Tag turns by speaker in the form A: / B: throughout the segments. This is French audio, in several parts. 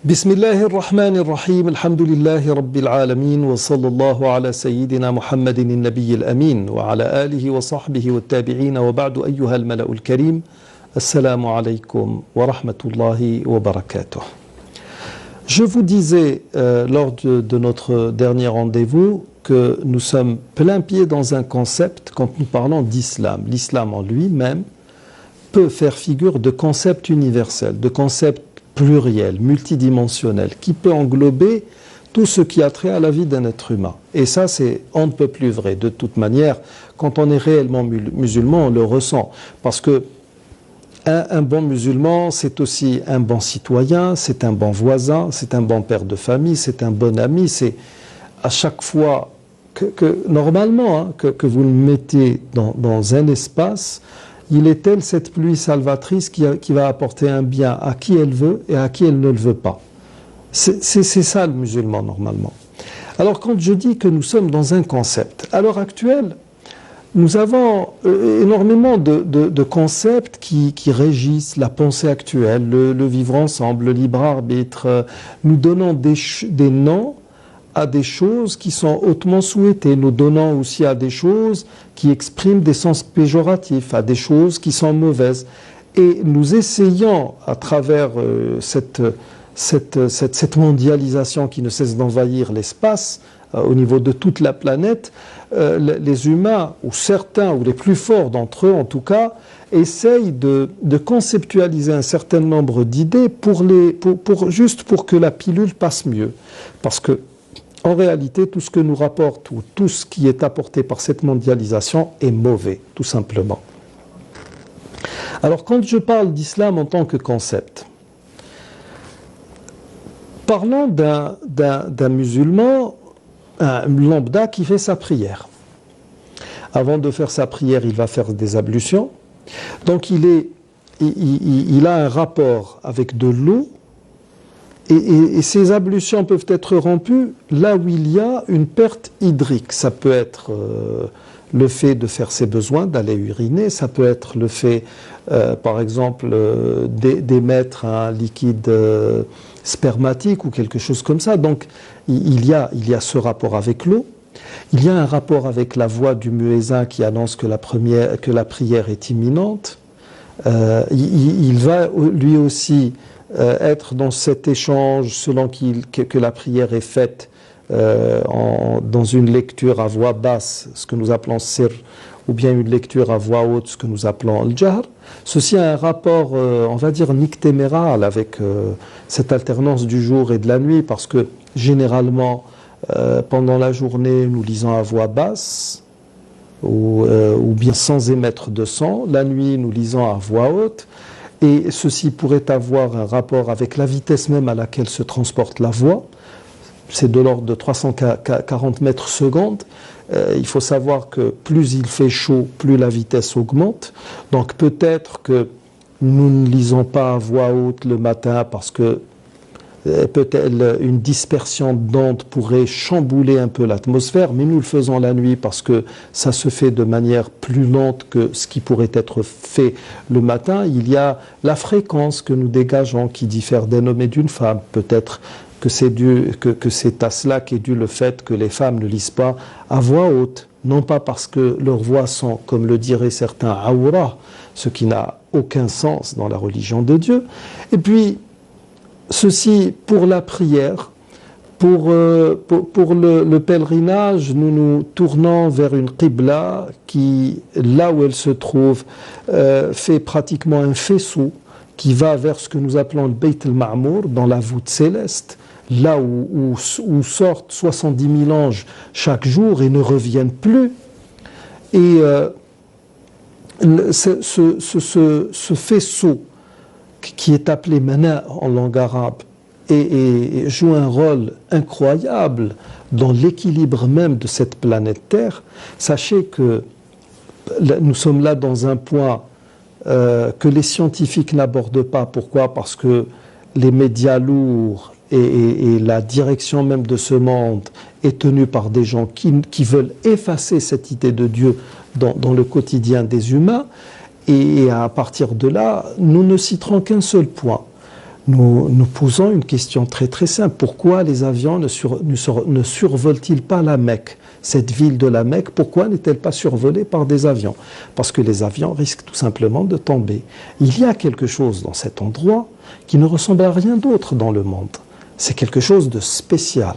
A: بسم الله الرحمن الرحيم الحمد لله رب العالمين وصلى الله على سيدنا محمد النبي الأمين وعلى آله وصحبه والتابعين وبعد أيها الملأ الكريم السلام عليكم ورحمة الله وبركاته. Je vous disais lors de notre dernier rendez-vous que nous sommes plein pied dans un concept quand nous parlons d'islam. L'islam en lui-même peut faire figure de concept universel, de concept pluriel, multidimensionnel, qui peut englober tout ce qui a trait à la vie d'un être humain. Et ça, c'est on ne peut plus vrai. De toute manière, quand on est réellement musulman, on le ressent. Parce que un bon musulman, c'est aussi un bon citoyen, c'est un bon voisin, c'est un bon père de famille, c'est un bon ami. C'est à chaque fois normalement, que vous le mettez dans un espace, il est tel cette pluie salvatrice qui va apporter un bien à qui elle veut et à qui elle ne le veut pas. C'est ça le musulman normalement. Alors quand je dis que nous sommes dans un concept, à l'heure actuelle, nous avons énormément de concepts qui régissent la pensée actuelle, le vivre ensemble, le libre arbitre. Nous donnons des noms à des choses qui sont hautement souhaitées. Nous donnons aussi à des choses qui expriment des sens péjoratifs, à des choses qui sont mauvaises. Et nous essayons, à travers cette mondialisation qui ne cesse d'envahir l'espace, au niveau de toute la planète, les humains, ou certains, ou les plus forts d'entre eux en tout cas, essayent de conceptualiser un certain nombre d'idées juste pour que la pilule passe mieux. Parce que en réalité, tout ce que nous rapporte ou tout ce qui est apporté par cette mondialisation est mauvais, tout simplement. Alors, quand je parle d'islam en tant que concept, parlons d'un musulman, un lambda qui fait sa prière. Avant de faire sa prière, il va faire des ablutions. Donc, il a un rapport avec de l'eau. Et ces ablutions peuvent être rompues là où il y a une perte hydrique. Ça peut être le fait de faire ses besoins, d'aller uriner, ça peut être le fait, par exemple, d'émettre un liquide spermatique ou quelque chose comme ça. Donc il y a ce rapport avec l'eau. Il y a un rapport avec la voix du muezzin qui annonce que la prière est imminente. Il va lui aussi être dans cet échange selon que la prière est faite dans une lecture à voix basse, ce que nous appelons sir, ou bien une lecture à voix haute, ce que nous appelons al-jahr. Ceci a un rapport, on va dire, nictéméral avec cette alternance du jour et de la nuit, parce que généralement, pendant la journée, nous lisons à voix basse, ou bien sans émettre de son. La nuit, nous lisons à voix haute. Et ceci pourrait avoir un rapport avec la vitesse même à laquelle se transporte la voix. C'est de l'ordre de 340 mètres secondes. Il faut savoir que plus il fait chaud, plus la vitesse augmente. Donc peut-être que nous ne lisons pas à voix haute le matin parce que peut-être une dispersion d'ondes pourrait chambouler un peu l'atmosphère, mais nous le faisons la nuit parce que ça se fait de manière plus lente que ce qui pourrait être fait le matin. Il y a la fréquence que nous dégageons qui diffère d'un homme et d'une femme. Peut-être que c'est à cela qu'est dû le fait que les femmes ne lisent pas à voix haute, non pas parce que leurs voix sont, comme le diraient certains, awra, ce qui n'a aucun sens dans la religion de Dieu. Et puis ceci pour la prière, pour le pèlerinage, nous nous tournons vers une qibla qui, là où elle se trouve, fait pratiquement un faisceau qui va vers ce que nous appelons le Bayt al-Ma'mour, dans la voûte céleste, là où sortent 70 000 anges chaque jour et ne reviennent plus. Et ce faisceau qui est appelé mana en langue arabe et joue un rôle incroyable dans l'équilibre même de cette planète Terre. Sachez que nous sommes là dans un point que les scientifiques n'abordent pas. Pourquoi? Parce que les médias lourds et la direction même de ce monde est tenue par des gens qui veulent effacer cette idée de Dieu dans le quotidien des humains. Et à partir de là, nous ne citerons qu'un seul point. nous posons une question très très simple. Pourquoi les avions ne survolent-ils pas la Mecque? Cette ville de la Mecque, pourquoi n'est-elle pas survolée par des avions? Parce que les avions risquent tout simplement de tomber. Il y a quelque chose dans cet endroit qui ne ressemble à rien d'autre dans le monde. C'est quelque chose de spécial.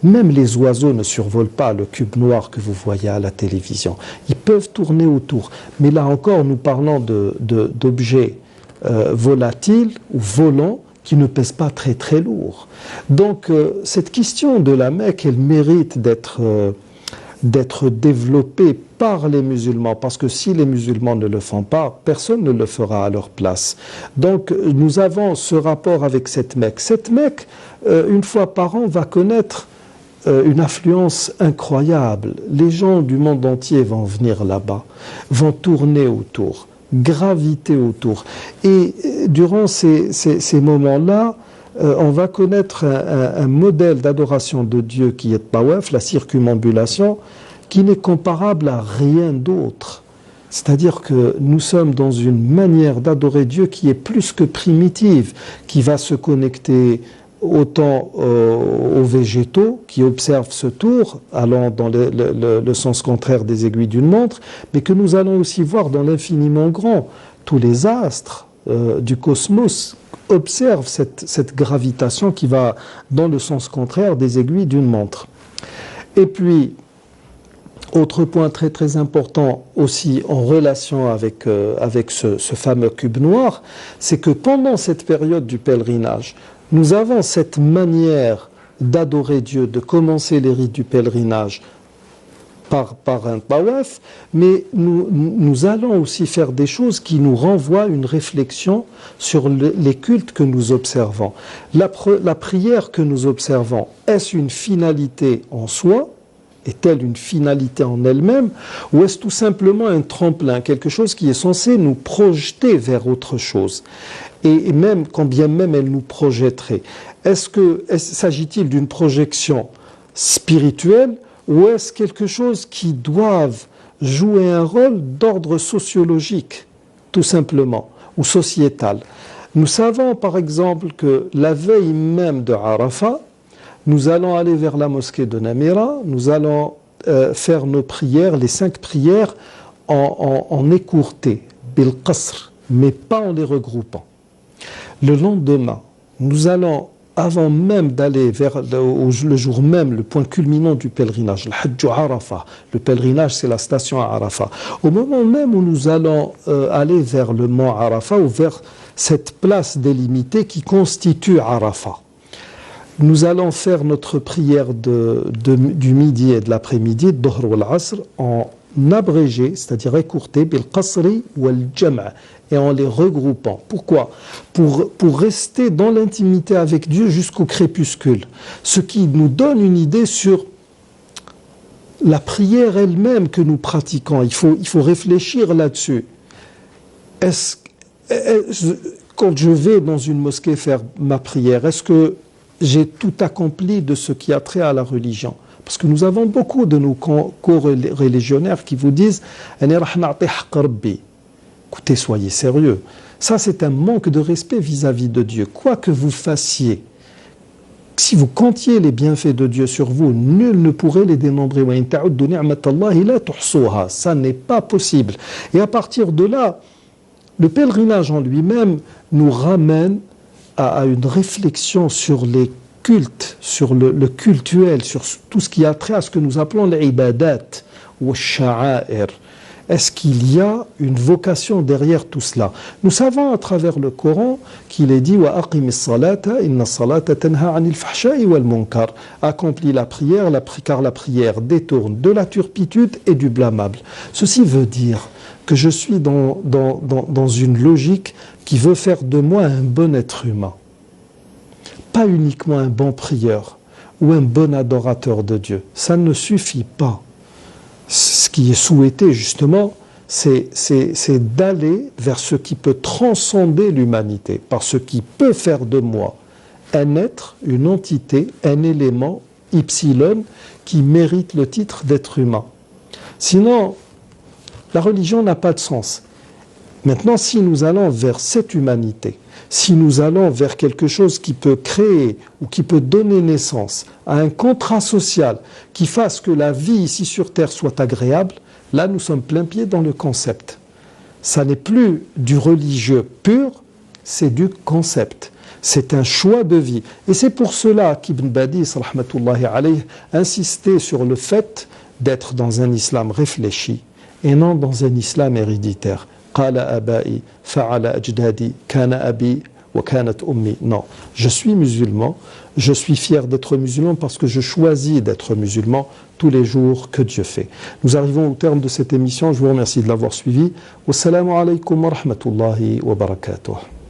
A: Même les oiseaux ne survolent pas le cube noir que vous voyez à la télévision. Ils peuvent tourner autour. Mais là encore, nous parlons d'objets volatiles ou volants qui ne pèsent pas très très lourd. Donc cette question de la Mecque, elle mérite d'être développée par les musulmans, parce que si les musulmans ne le font pas, personne ne le fera à leur place. Donc nous avons ce rapport avec cette Mecque. Cette Mecque, une fois par an, va connaître une affluence incroyable. Les gens du monde entier vont venir là-bas, vont tourner autour, graviter autour. Et durant ces moments-là, on va connaître un modèle d'adoration de Dieu qui est tawaf, la circumambulation, qui n'est comparable à rien d'autre. C'est-à-dire que nous sommes dans une manière d'adorer Dieu qui est plus que primitive, qui va se connecter autant aux végétaux qui observent ce tour, allant dans le sens contraire des aiguilles d'une montre, mais que nous allons aussi voir dans l'infiniment grand. Tous les astres du cosmos observent cette gravitation qui va dans le sens contraire des aiguilles d'une montre. Et puis, autre point très très important aussi en relation avec ce fameux cube noir, c'est que pendant cette période du pèlerinage, nous avons cette manière d'adorer Dieu, de commencer les rites du pèlerinage par un tawaf, mais nous allons aussi faire des choses qui nous renvoient une réflexion sur les cultes que nous observons. La prière que nous observons, est-ce une finalité en soi? Est-elle une finalité en elle-même? Ou est-ce tout simplement un tremplin, quelque chose qui est censé nous projeter vers autre chose? Et même, quand bien même elle nous projetterait, s'agit-il d'une projection spirituelle ou est-ce quelque chose qui doit jouer un rôle d'ordre sociologique, tout simplement, ou sociétal? Nous savons par exemple que la veille même de Arafat, nous allons aller vers la mosquée de Namira, nous allons faire nos prières, les 5 prières, en écourté, bil qasr, mais pas en les regroupant. Le lendemain, nous allons, avant même d'aller vers le jour même, le point culminant du pèlerinage, le Hajj Arafat, le pèlerinage c'est la station à Arafat, au moment même où nous allons aller vers le mont Arafat ou vers cette place délimitée qui constitue Arafat, nous allons faire notre prière du midi et de l'après-midi, Dhuhr wal Asr, en abrégé, c'est-à-dire écourté, bil qasri wal jam', et en les regroupant. Pourquoi? Pour rester dans l'intimité avec Dieu jusqu'au crépuscule. Ce qui nous donne une idée sur la prière elle-même que nous pratiquons. Il faut réfléchir là-dessus. Quand je vais dans une mosquée faire ma prière, est-ce que j'ai tout accompli de ce qui a trait à la religion? Parce que nous avons beaucoup de nos co-religionnaires qui vous disent « Écoutez, soyez sérieux. » Ça, c'est un manque de respect vis-à-vis de Dieu. Quoi que vous fassiez, si vous comptiez les bienfaits de Dieu sur vous, nul ne pourrait les dénombrer. Ça n'est pas possible. Et à partir de là, le pèlerinage en lui-même nous ramène à une réflexion sur les cultes, sur le cultuel, sur tout ce qui a trait à ce que nous appelons les ibadat ou sha'air. Est-ce qu'il y a une vocation derrière tout cela? Nous savons à travers le Coran qu'il est dit wa aqimis salata inna salata tanha 'anil fahsha'i wal munkar. Accomplis la prière, car la prière détourne de la turpitude et du blâmable. Ceci veut dire que je suis dans une logique qui veut faire de moi un bon être humain. Pas uniquement un bon prieur ou un bon adorateur de Dieu. Ça ne suffit pas. Ce qui est souhaité justement, c'est d'aller vers ce qui peut transcender l'humanité, par ce qui peut faire de moi un être, une entité, un élément, ipsilon, qui mérite le titre d'être humain. Sinon, la religion n'a pas de sens. Maintenant, si nous allons vers cette humanité, Si nous allons vers quelque chose qui peut créer ou qui peut donner naissance à un contrat social qui fasse que la vie ici sur Terre soit agréable, là nous sommes plein pied dans le concept. Ça n'est plus du religieux pur, c'est du concept. C'est un choix de vie. Et c'est pour cela qu'Ibn Badis, rahmatullahi alayh, insistait sur le fait d'être dans un islam réfléchi et non dans un islam héréditaire. Qala abai, fa'ala ajdadi, kana abi, wa kanat ummi. Non, je suis musulman, je suis fier d'être musulman parce que je choisis d'être musulman tous les jours que Dieu fait. Nous arrivons au terme de cette émission, je vous remercie de l'avoir suivi. Wassalamu alaykum wa rahmatullahi wa barakatuh.